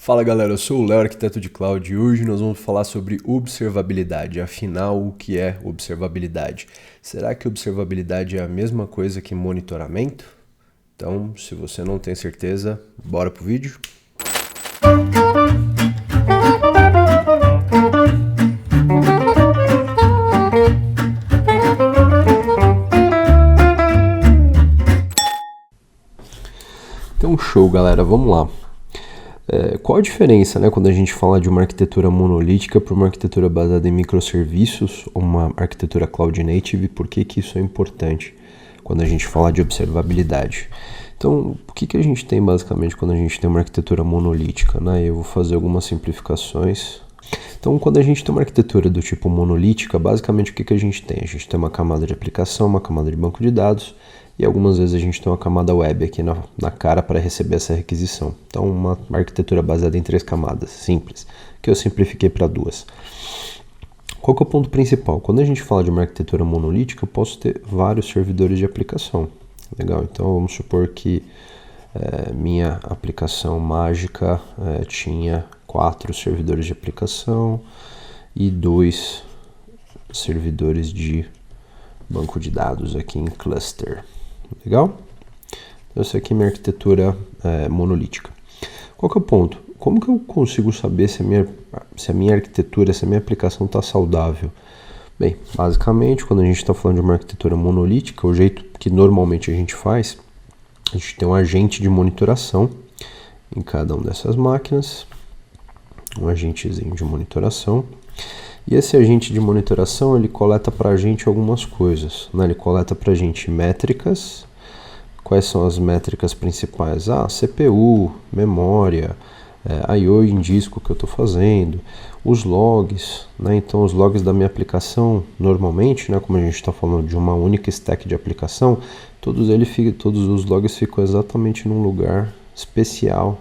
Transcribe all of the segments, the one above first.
Fala galera, eu sou o Léo, arquiteto de cloud, e hoje nós vamos falar sobre observabilidade. Afinal, o que é observabilidade? Será que observabilidade é a mesma coisa que monitoramento? Então, se você não tem certeza, bora pro vídeo? Então, show galera, vamos lá. Qual a diferença, quando a gente fala de uma arquitetura monolítica para uma arquitetura baseada em microserviços ou uma arquitetura cloud native? Por que isso é importante quando a gente fala de observabilidade? Então, o que a gente tem basicamente quando a gente tem uma arquitetura monolítica? Eu vou fazer algumas simplificações. Então, quando a gente tem uma arquitetura do tipo monolítica, basicamente o que a gente tem? A gente tem uma camada de aplicação, uma camada de banco de dados, e algumas vezes a gente tem uma camada web aqui na cara para receber essa requisição. Então, uma arquitetura baseada em 3 camadas, simples, que eu simplifiquei para 2. Qual que é o ponto principal? Quando a gente fala de uma arquitetura monolítica, eu posso ter vários servidores de aplicação. Legal, então vamos supor que minha aplicação mágica tinha 4 servidores de aplicação e 2 servidores de banco de dados aqui em cluster. Legal? Então essa aqui é minha arquitetura monolítica. Qual que é o ponto? Como que eu consigo saber se a minha arquitetura, se a minha aplicação está saudável? Bem, basicamente, quando a gente está falando de uma arquitetura monolítica, o jeito que normalmente a gente faz, a gente tem um agente de monitoração em cada uma dessas máquinas, um agentezinho de monitoração. E esse agente de monitoração, ele coleta para a gente algumas coisas, Ele coleta para a gente métricas. Quais são as métricas principais? CPU, memória, I/O em disco que eu estou fazendo, os logs, Então os logs da minha aplicação, normalmente, como a gente está falando de uma única stack de aplicação, todos os logs ficam exatamente num lugar especial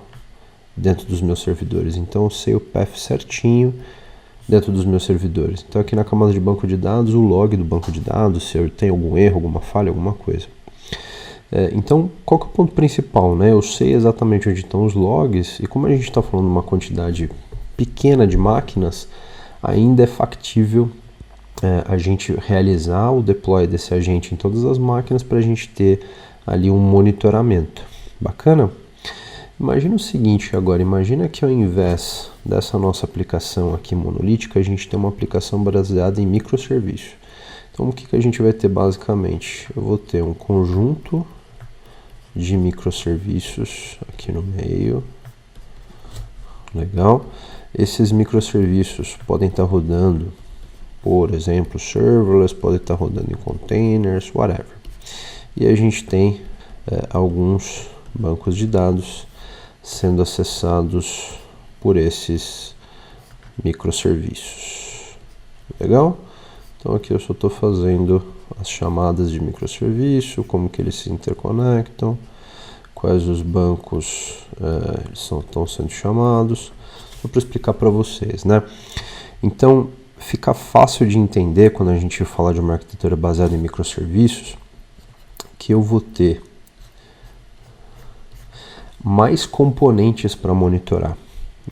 dentro dos meus servidores. Então eu sei o path certinho dentro dos meus servidores. Então aqui na camada de banco de dados, o log do banco de dados, se eu tenho algum erro, alguma falha, alguma coisa. Então, qual que é o ponto principal? Eu sei exatamente onde estão os logs, e como a gente está falando de uma quantidade pequena de máquinas, ainda é factível a gente realizar o deploy desse agente em todas as máquinas para a gente ter ali um monitoramento. Bacana? Imagina o seguinte agora, imagina que ao invés dessa nossa aplicação aqui monolítica, a gente tem uma aplicação baseada em microserviços. Então o que a gente vai ter basicamente? Eu vou ter um conjunto de microserviços aqui no meio. Legal. Esses microserviços podem estar rodando, por exemplo, serverless, podem estar rodando em containers, whatever. E a gente tem alguns bancos de dados sendo acessados por esses microserviços. Legal? Então aqui eu só estou fazendo as chamadas de microserviço, como que eles se interconectam, quais os bancos estão sendo chamados, só para explicar para vocês, Então fica fácil de entender quando a gente fala de uma arquitetura baseada em microserviços, que eu vou ter mais componentes para monitorar.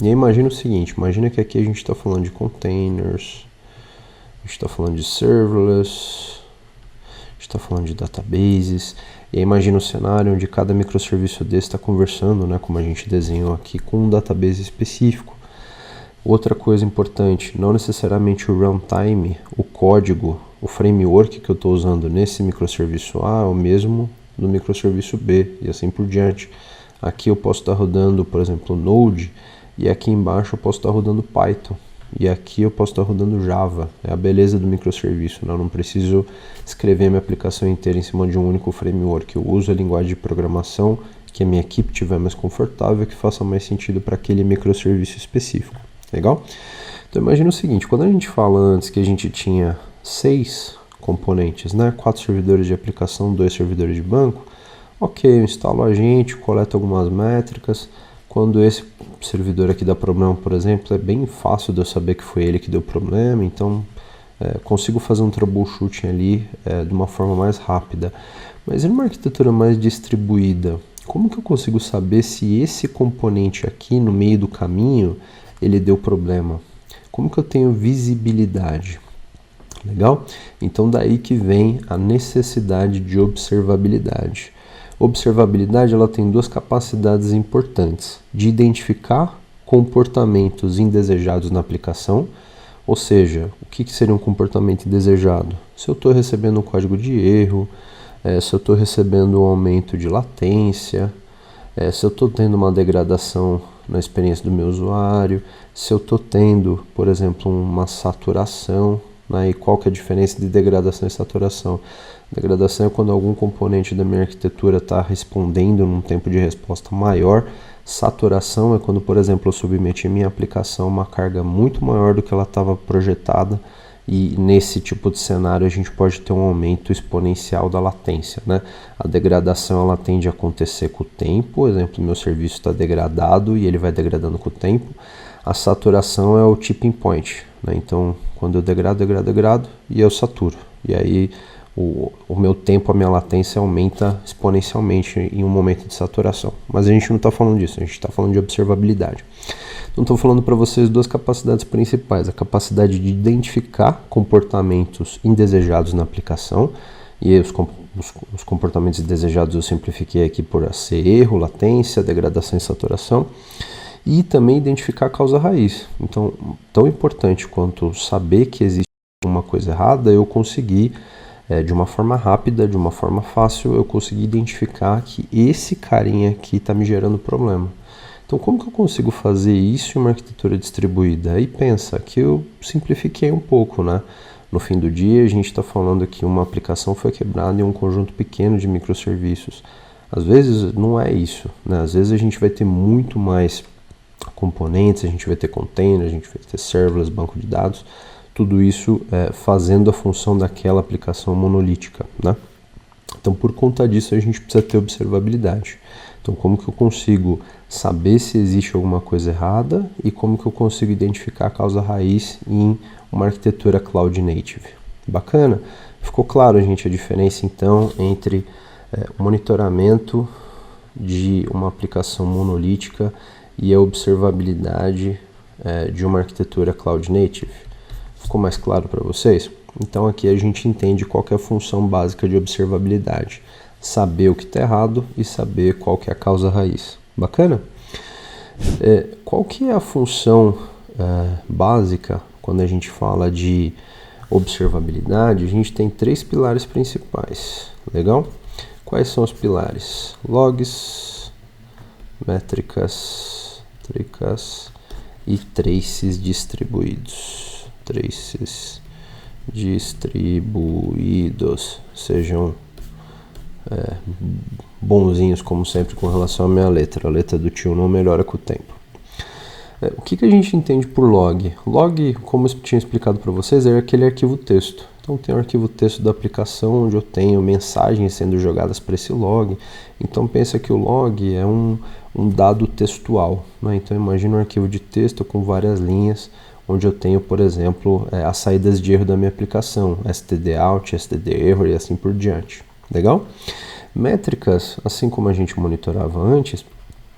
E aí imagina o seguinte, imagina que aqui a gente está falando de containers, a gente está falando de serverless, a gente está falando de databases, e aí imagina o cenário onde cada microserviço desse está conversando, como a gente desenhou aqui, com um database específico. Outra coisa importante, não necessariamente o runtime, o código, o framework que eu estou usando nesse microserviço A é o mesmo no microserviço B, e assim por diante. Aqui eu posso estar rodando, por exemplo, Node, e aqui embaixo eu posso estar rodando Python, e aqui eu posso estar rodando Java. É a beleza do microserviço, Eu não preciso escrever minha aplicação inteira em cima de um único framework. Eu uso a linguagem de programação que a minha equipe tiver mais confortável, que faça mais sentido para aquele microserviço específico. Legal? Então imagina o seguinte, quando a gente fala antes que a gente tinha 6 componentes, 4 servidores de aplicação, 2 servidores de banco, ok, eu instalo o agente, coleto algumas métricas. Quando esse servidor aqui dá problema, por exemplo, é bem fácil de eu saber que foi ele que deu problema, então consigo fazer um troubleshooting ali de uma forma mais rápida. Mas em uma arquitetura mais distribuída, Como que eu consigo saber se esse componente aqui no meio do caminho ele deu problema? Como que eu tenho visibilidade? Legal? Então daí que vem a necessidade de observabilidade. Observabilidade ela tem duas capacidades importantes: de identificar comportamentos indesejados na aplicação, ou seja, o que seria um comportamento indesejado? Se eu estou recebendo um código de erro, se eu estou recebendo um aumento de latência, se eu estou tendo uma degradação na experiência do meu usuário, se eu estou tendo, por exemplo, uma saturação. E qual que é a diferença de degradação e saturação? Degradação é quando algum componente da minha arquitetura está respondendo num tempo de resposta maior. Saturação é quando, por exemplo, eu submeti a minha aplicação a uma carga muito maior do que ela estava projetada, e nesse tipo de cenário a gente pode ter um aumento exponencial da latência, né? A degradação ela tende a acontecer com o tempo, por exemplo, meu serviço está degradado e ele vai degradando com o tempo. A saturação é o tipping point, né? Então, quando eu degrado e eu saturo. E aí o meu tempo, a minha latência aumenta exponencialmente em um momento de saturação. Mas a gente não está falando disso, a gente está falando de observabilidade. Então, estou falando para vocês duas capacidades principais: a capacidade de identificar comportamentos indesejados na aplicação, e os comportamentos indesejados eu simplifiquei aqui por ser erro, latência, degradação e saturação, e também identificar a causa raiz. Então, tão importante quanto saber que existe uma coisa errada, eu conseguir, de uma forma rápida, de uma forma fácil, eu consegui identificar que esse carinha aqui está me gerando problema. Então, como que eu consigo fazer isso em uma arquitetura distribuída? Aí pensa que eu simplifiquei um pouco, né? No fim do dia, a gente está falando que uma aplicação foi quebrada em um conjunto pequeno de microserviços. Às vezes não é isso, né? Às vezes a gente vai ter muito mais componentes, a gente vai ter containers, a gente vai ter serverless, banco de dados, tudo isso fazendo a função daquela aplicação monolítica, né? Então, por conta disso, a gente precisa ter observabilidade. Então, como que eu consigo saber se existe alguma coisa errada e como que eu consigo identificar a causa raiz em uma arquitetura Cloud Native? Bacana? Ficou claro, gente, a diferença, então, entre o monitoramento de uma aplicação monolítica e a observabilidade de uma arquitetura Cloud Native? Ficou mais claro para vocês? Então aqui a gente entende qual que é a função básica de observabilidade: saber o que está errado e saber qual que é a causa raiz. Bacana? Qual que é a função básica quando a gente fala de observabilidade? A gente tem 3 pilares principais. Legal? Quais são os pilares? Logs, métricas, tricas e traces distribuídos. Traces distribuídos. Sejam bonzinhos, como sempre, com relação à minha letra. A letra do tio não melhora com o tempo. O que a gente entende por log? Log, como eu tinha explicado para vocês, é aquele arquivo texto. Então tem um arquivo texto da aplicação onde eu tenho mensagens sendo jogadas para esse log. Então pensa que o log é um dado textual, né? Então imagina um arquivo de texto com várias linhas, onde eu tenho, por exemplo, as saídas de erro da minha aplicação, std out, std error e assim por diante. Legal? Métricas, assim como a gente monitorava antes,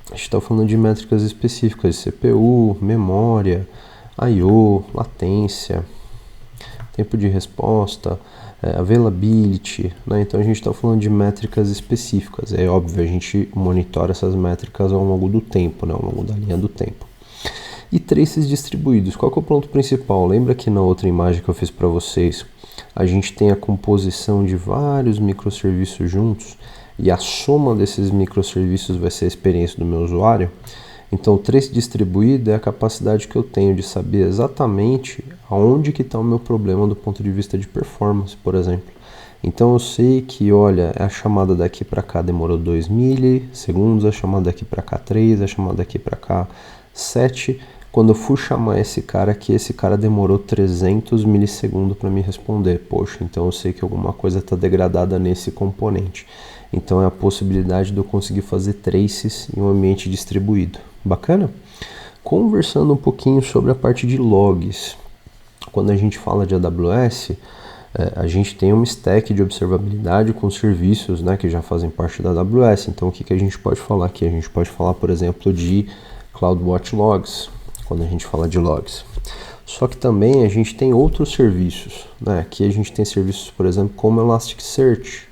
a gente está falando de métricas específicas de CPU, memória, I/O, latência, tempo de resposta, availability, né? Então a gente está falando de métricas específicas. É óbvio, a gente monitora essas métricas ao longo do tempo, né? Ao longo da linha do tempo. E traces distribuídos. Qual que é o ponto principal? Lembra que na outra imagem que eu fiz para vocês, a gente tem a composição de vários microserviços juntos e a soma desses microserviços vai ser a experiência do meu usuário? Então, o trace distribuído é a capacidade que eu tenho de saber exatamente aonde que está o meu problema do ponto de vista de performance, por exemplo. Então, eu sei que, olha, a chamada daqui para cá demorou 2 milissegundos, a chamada daqui para cá 3, a chamada daqui para cá 7. Quando eu fui chamar esse cara aqui, esse cara demorou 300 milissegundos para me responder. Poxa, então eu sei que alguma coisa está degradada nesse componente. Então é a possibilidade de eu conseguir fazer traces em um ambiente distribuído. Bacana? Conversando um pouquinho sobre a parte de logs. Quando a gente fala de AWS, A gente tem uma stack de observabilidade com serviços, né, que já fazem parte da AWS. Então, o que a gente pode falar aqui? A gente pode falar, por exemplo, de CloudWatch Logs, quando a gente fala de logs. Só que também a gente tem outros serviços, né? Aqui a gente tem serviços, por exemplo, como Elasticsearch.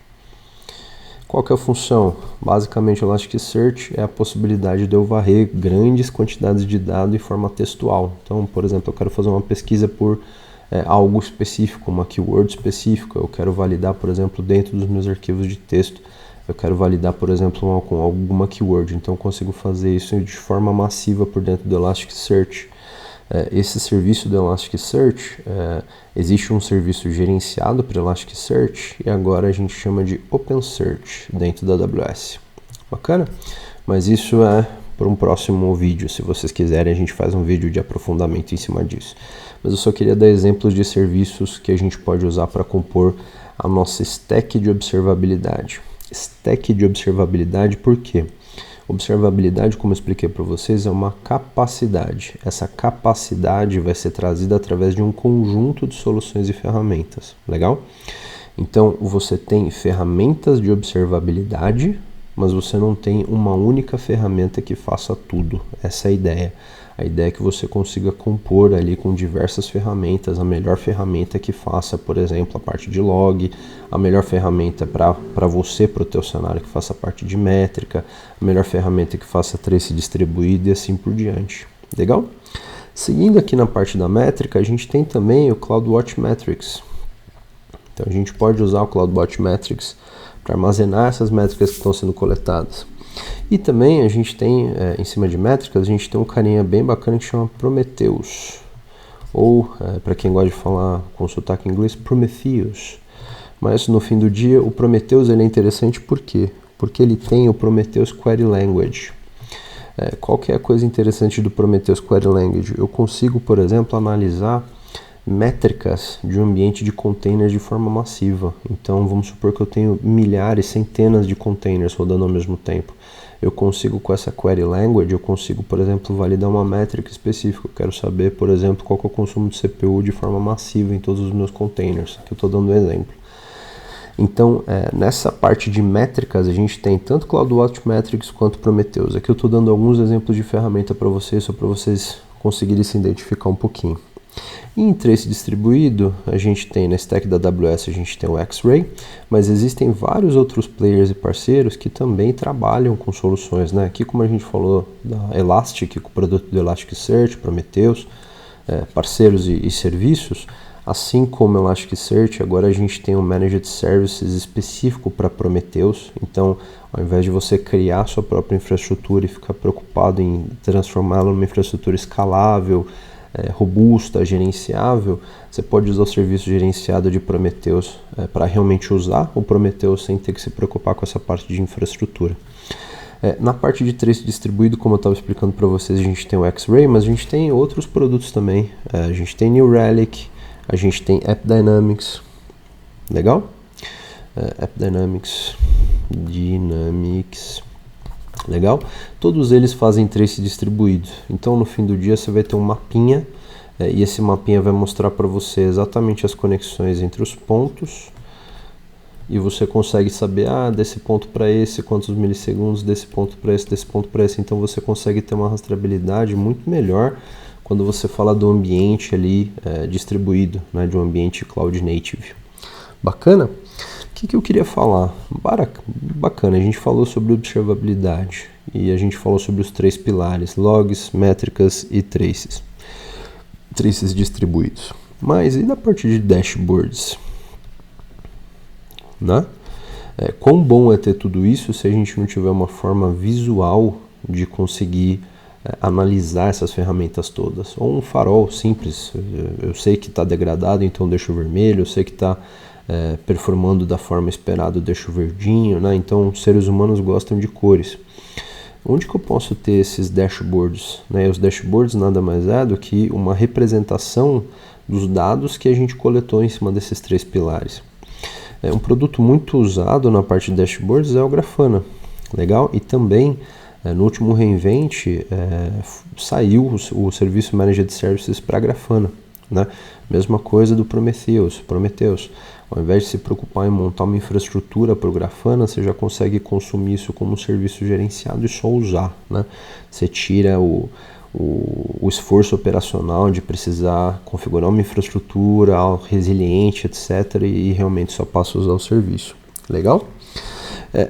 Qual que é a função? Basicamente, o Elasticsearch é a possibilidade de eu varrer grandes quantidades de dados em forma textual. Então, por exemplo, eu quero fazer uma pesquisa por algo específico, uma keyword específica. Eu quero validar, por exemplo, dentro dos meus arquivos de texto. Eu quero validar, por exemplo, com alguma keyword. Então, eu consigo fazer isso de forma massiva por dentro do Elasticsearch. Esse serviço do Elasticsearch, existe um serviço gerenciado para Elasticsearch e agora a gente chama de OpenSearch dentro da AWS. Bacana? Mas isso é para um próximo vídeo. Se vocês quiserem, a gente faz um vídeo de aprofundamento em cima disso. Mas eu só queria dar exemplos de serviços que a gente pode usar para compor a nossa stack de observabilidade. Stack de observabilidade, por quê? Observabilidade, como eu expliquei para vocês, é uma capacidade. Essa capacidade vai ser trazida através de um conjunto de soluções e ferramentas. Legal? Então, você tem ferramentas de observabilidade, mas você não tem uma única ferramenta que faça tudo. Essa é a ideia. A ideia é que você consiga compor ali com diversas ferramentas, a melhor ferramenta que faça, por exemplo, a parte de log, a melhor ferramenta para você, para o teu cenário, que faça a parte de métrica, a melhor ferramenta que faça trace distribuído e assim por diante. Legal? Seguindo aqui na parte da métrica, a gente tem também o CloudWatch Metrics. Então a gente pode usar o CloudWatch Metrics para armazenar essas métricas que estão sendo coletadas. E também a gente tem, em cima de métricas, a gente tem um carinha bem bacana que chama Prometheus. Ou, para quem gosta de falar com sotaque em inglês, Prometheus. Mas no fim do dia, o Prometheus ele é interessante por quê? Porque ele tem o Prometheus Query Language. Qual que é a coisa interessante do Prometheus Query Language? Eu consigo, por exemplo, analisar métricas de um ambiente de containers de forma massiva. Então vamos supor que eu tenho milhares, centenas de containers rodando ao mesmo tempo. Eu consigo, com essa query language, eu consigo, por exemplo, validar uma métrica específica. Eu quero saber, por exemplo, qual que é o consumo de CPU de forma massiva em todos os meus containers. Aqui eu estou dando um exemplo. Então, nessa parte de métricas, a gente tem tanto CloudWatch Metrics quanto Prometheus. Aqui eu estou dando alguns exemplos de ferramenta para vocês, só para vocês conseguirem se identificar um pouquinho. E em trace distribuído, a gente tem na stack da AWS, a gente tem o X-Ray, mas existem vários outros players e parceiros que também trabalham com soluções, né? Aqui, como a gente falou da Elastic, com o produto do Elasticsearch, Prometheus, parceiros e serviços, assim como o Elasticsearch, agora a gente tem um Managed Services específico para Prometheus. Então, ao invés de você criar sua própria infraestrutura e ficar preocupado em transformá-la numa infraestrutura escalável, robusta, gerenciável, você pode usar o serviço gerenciado de Prometheus para realmente usar o Prometheus sem ter que se preocupar com essa parte de infraestrutura. Na parte de trace distribuído, como eu estava explicando para vocês, a gente tem o X-Ray, mas a gente tem outros produtos também. A gente tem New Relic, a gente tem AppDynamics, legal? AppDynamics, legal? Todos eles fazem trace distribuído. Então, no fim do dia, você vai ter um mapinha e esse mapinha vai mostrar para você exatamente as conexões entre os pontos e você consegue saber, desse ponto para esse, quantos milissegundos, desse ponto para esse, desse ponto para esse. Então, você consegue ter uma rastreabilidade muito melhor quando você fala do ambiente ali distribuído, né, de um ambiente cloud native. Bacana? O que eu queria falar? Bacana, a gente falou sobre observabilidade e a gente falou sobre os 3 pilares, logs, métricas e traces distribuídos. Mas e da parte de dashboards? Né? Quão bom é ter tudo isso se a gente não tiver uma forma visual de conseguir analisar essas ferramentas todas? Ou um farol simples, eu sei que está degradado, então deixo vermelho, eu sei que está performando da forma esperada, eu deixo verdinho, né? Então seres humanos gostam de cores. Onde que eu posso ter esses dashboards? Né? Os dashboards nada mais é do que uma representação dos dados que a gente coletou em cima desses 3 pilares. Um produto muito usado na parte de dashboards é o Grafana, legal? E também no último reInvent saiu o serviço Managed Services para Grafana. né? Mesma coisa do Prometheus. Ao invés de se preocupar em montar uma infraestrutura para o Grafana, você já consegue consumir isso como um serviço gerenciado e só usar, né? Você tira o esforço operacional de precisar configurar uma infraestrutura resiliente, etc. E realmente só passa a usar o serviço. Legal?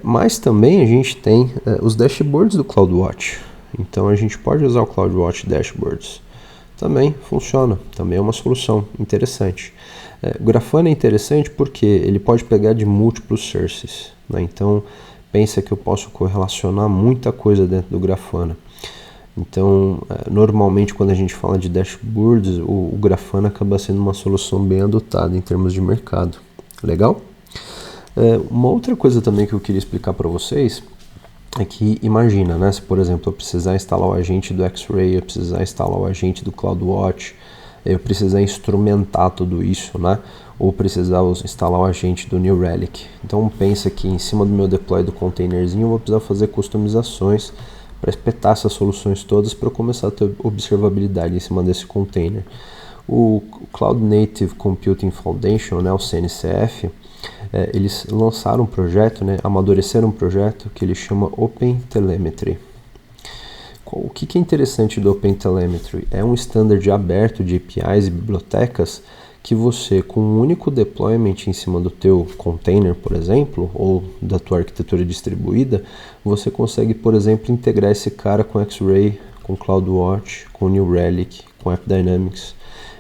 Mas também a gente tem os dashboards do CloudWatch. Então a gente pode usar o CloudWatch Dashboards. Também funciona, também é uma solução interessante. O Grafana é interessante porque ele pode pegar de múltiplos sources, né? Então pensa que eu posso correlacionar muita coisa dentro do Grafana. Então, normalmente quando a gente fala de dashboards, o Grafana acaba sendo uma solução bem adotada em termos de mercado. Legal? Uma outra coisa também que eu queria explicar para vocês é que imagina, né, se por exemplo eu precisar instalar o agente do X-Ray, eu precisar instalar o agente do CloudWatch, eu precisar instrumentar tudo isso, né, ou precisar instalar o agente do New Relic. Então pensa que em cima do meu deploy do containerzinho eu vou precisar fazer customizações para espetar essas soluções todas para começar a ter observabilidade em cima desse container. O Cloud Native Computing Foundation, né, o CNCF, eles lançaram um projeto, né, amadureceram um projeto que ele chama OpenTelemetry. O que é interessante do OpenTelemetry? É um standard aberto de APIs e bibliotecas que você, com um único deployment em cima do teu container, por exemplo, ou da tua arquitetura distribuída, você consegue, por exemplo, integrar esse cara com X-Ray, com CloudWatch, com New Relic, com AppDynamics.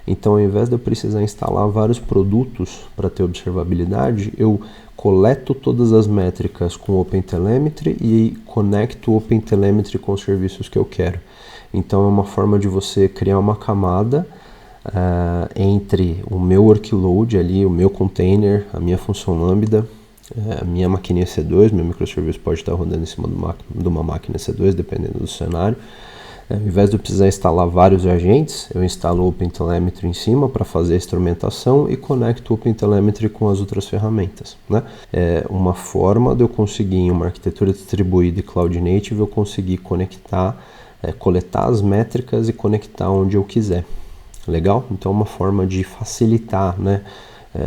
Então, ao invés de eu precisar instalar vários produtos para ter observabilidade, eu coleto todas as métricas com o OpenTelemetry e conecto o OpenTelemetry com os serviços que eu quero. Então, é uma forma de você criar uma camada entre o meu workload ali, o meu container, a minha função lambda, a minha máquina EC2, meu microserviço pode estar rodando em cima de uma máquina EC2, dependendo do cenário. Ao invés de eu precisar instalar vários agentes, eu instalo o OpenTelemetry em cima para fazer a instrumentação e conecto o OpenTelemetry com as outras ferramentas, né? É uma forma de eu conseguir, em uma arquitetura distribuída e Cloud Native, eu conseguir conectar, coletar as métricas e conectar onde eu quiser. Legal? Então é uma forma de facilitar, né,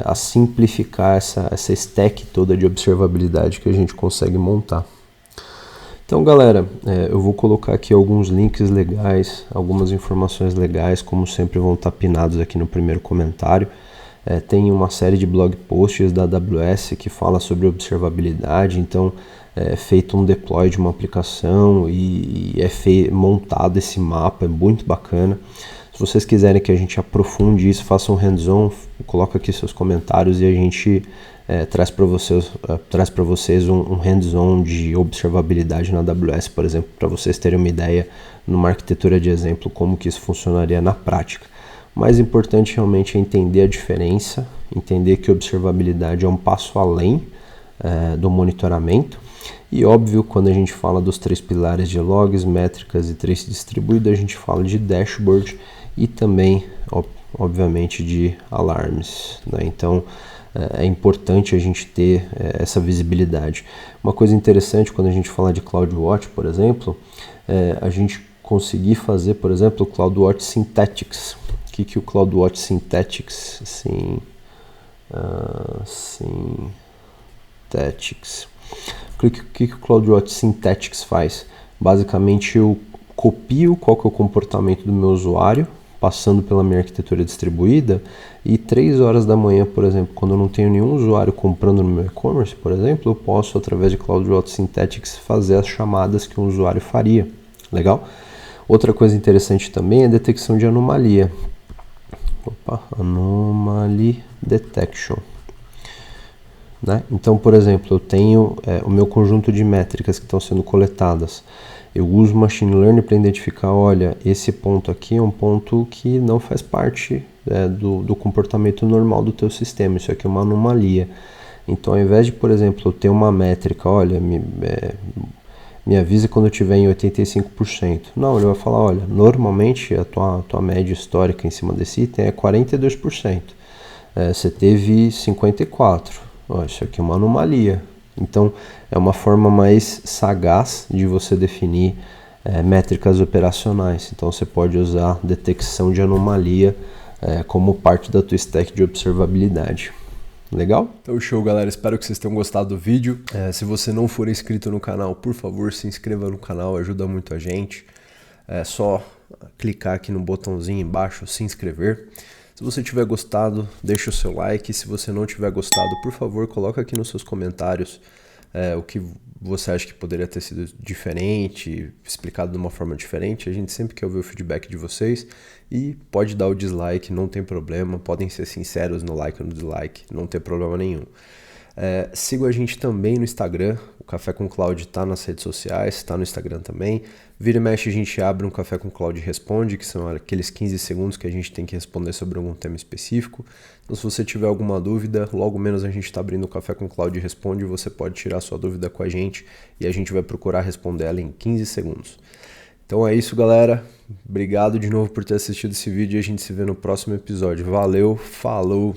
a simplificar essa stack toda de observabilidade que a gente consegue montar. Então, galera, eu vou colocar aqui alguns links legais, algumas informações legais, como sempre vão estar pinados aqui no primeiro comentário. Tem uma série de blog posts da AWS que fala sobre observabilidade, então é feito um deploy de uma aplicação e montado esse mapa, é muito bacana. Se vocês quiserem que a gente aprofunde isso, faça um hands-on, coloca aqui seus comentários e a gente traz para vocês um hands-on de observabilidade na AWS, por exemplo, para vocês terem uma ideia numa arquitetura de exemplo como que isso funcionaria na prática. O mais importante realmente é entender a diferença, entender que observabilidade é um passo além do monitoramento. E óbvio, quando a gente fala dos 3 pilares de logs, métricas e trace distribuído, a gente fala de dashboard e também, obviamente, de alarmes, né? Então, é importante a gente ter essa visibilidade. Uma coisa interessante quando a gente fala de CloudWatch, por exemplo, a gente conseguir fazer, por exemplo, o CloudWatch Synthetics. O que o CloudWatch Synthetics? Synthetics. O que o CloudWatch Synthetics faz? Basicamente, eu copio qual que é o comportamento do meu usuário, passando pela minha arquitetura distribuída, e 3 horas da manhã, por exemplo, quando eu não tenho nenhum usuário comprando no meu e-commerce, por exemplo, eu posso, através de CloudWatch Synthetics, fazer as chamadas que um usuário faria. Legal? Outra coisa interessante também é a detecção de anomalia. Anomaly Detection. Né? Então, por exemplo, eu tenho o meu conjunto de métricas que estão sendo coletadas. Eu uso Machine Learning para identificar, olha, esse ponto aqui é um ponto que não faz parte do comportamento normal do teu sistema. Isso aqui é uma anomalia. Então, ao invés de, por exemplo, eu ter uma métrica, olha, me avisa quando eu estiver em 85%. Não, ele vai falar, olha, normalmente a tua média histórica em cima desse item é 42%. Você teve 54%. Isso aqui é uma anomalia. Então, é uma forma mais sagaz de você definir métricas operacionais. Então, você pode usar detecção de anomalia como parte da tua stack de observabilidade. Legal? Então show, galera, espero que vocês tenham gostado do vídeo. Se você não for inscrito no canal, por favor, se inscreva no canal, ajuda muito a gente. É só clicar aqui no botãozinho embaixo, se inscrever. Se você tiver gostado, deixa o seu like. Se você não tiver gostado, por favor, coloca aqui nos seus comentários o que você acha que poderia ter sido diferente, explicado de uma forma diferente. A gente sempre quer ouvir o feedback de vocês e pode dar o dislike, não tem problema. Podem ser sinceros no like ou no dislike, não tem problema nenhum. Siga a gente também no Instagram, o Café com Cloud está nas redes sociais, está no Instagram também. Vira e mexe a gente abre um Café com Cloud Responde, que são aqueles 15 segundos que a gente tem que responder sobre algum tema específico. Então se você tiver alguma dúvida, logo menos a gente está abrindo o Café com Cloud Responde, você pode tirar sua dúvida com a gente e a gente vai procurar responder ela em 15 segundos. Então é isso, galera. Obrigado de novo por ter assistido esse vídeo e a gente se vê no próximo episódio. Valeu, falou!